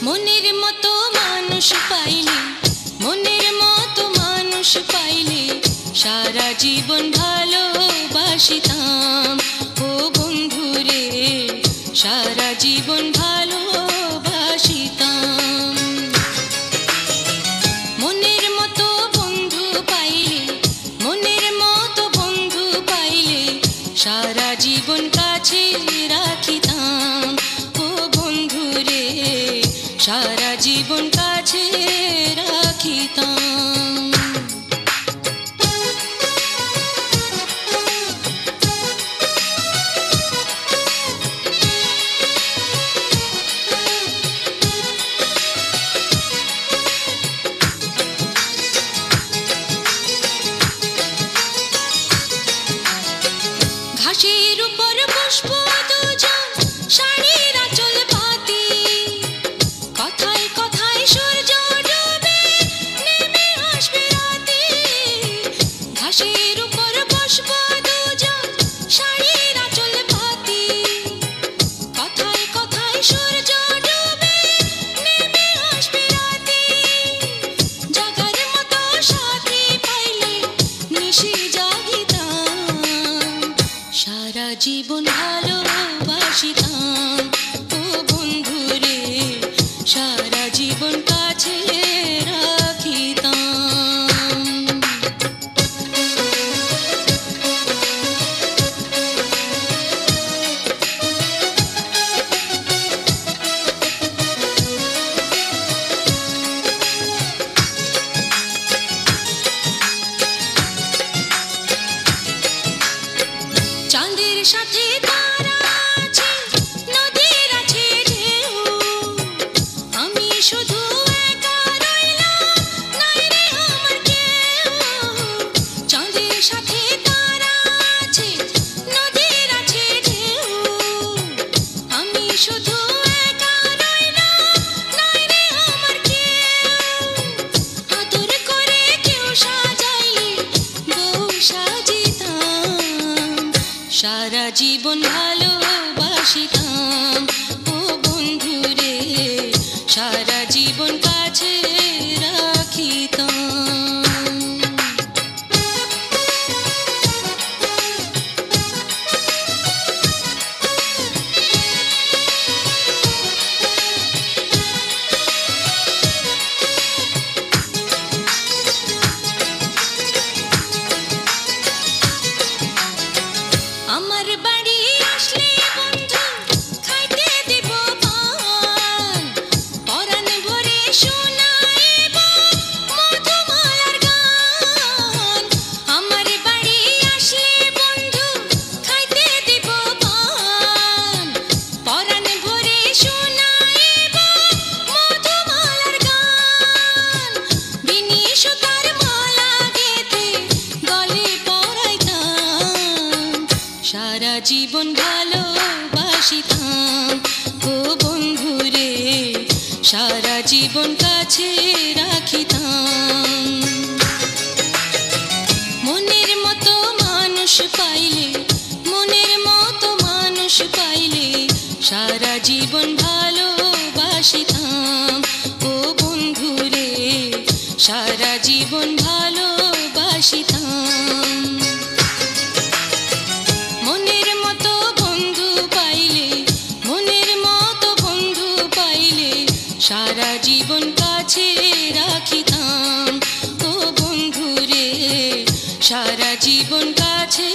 মনের মতো মানুষ পাইলে, মনের মতো মানুষ পাইলে সারা জীবন ভালোবাসিতাম। ও বন্ধুরে সারা জীবন ভালোবাসিতাম। মনের মতো বন্ধু পাইলে, মনের মতো বন্ধু পাইলে সারা জীবন কাছে রাখিতাম। ও বন্ধুরে সারা জীবন কাছে রাখিতাম। ঘাসের উপর বসবো দুজন, শাড়ির আঁচল পাতি, কথায় কথায় সূর্য ডুবে নেমে আসবে রাতে। ঘাসের উপর বসবো দুজন, শাড়ির আঁচল পাতি, কথায় কথায় সূর্য ডুবে নেমে আসবে রাতে। জাগার মতো সাথী পাইলে নিশি জাগিতাম, সারা জীবন ভালোবাসিতাম। ও বন্ধুরে সারা জীবন কাছে রাখিতাম। চাঁদের সাথে তারা আছে, নদীর আছে ঢেউ, আমি শুধু একা রইলাম, নাই রে আমার কেউ। চাঁদের সাথে তারা আছে, নদীর আছে ঢেউ, আমি শুধু একা রইলাম, নাই রে আমার কেউ। আদর করে কেউ সাজাইলে বউ সাজিতাম, সারা জীবন ভালোবাসিতাম। ও বন্ধুরে সারা জীবন কাছে রাখিতাম। আমার বাড়ি আসলে বন্ধু খাইতে দিব পান, পরাণ ভরে শোনাইব মধুমালার গান। আমার বাড়ি আসলে বন্ধু খাইতে দিব পান, পরাণ ভরে শোনাইব মধুমালার গান। বিনি সুতার মালা গেঁথে গলে পরাইতাম, সারা জীবন ভালোবাসিতাম। ও বন্ধুরে সারা জীবন কাছে রাখিতাম। মনের মতো মানুষ পাইলে, মনের মতো মানুষ পাইলে সারা জীবন ভালোবাসিতাম। ও বন্ধুরে সারা জীবন ভালোবাসিতাম। মনের মতো বন্ধু পাইলে, মনের মতো বন্ধু পাইলে সারা জীবন কাছে রাখিতাম। ও বন্ধুরে সারা জীবন কাছে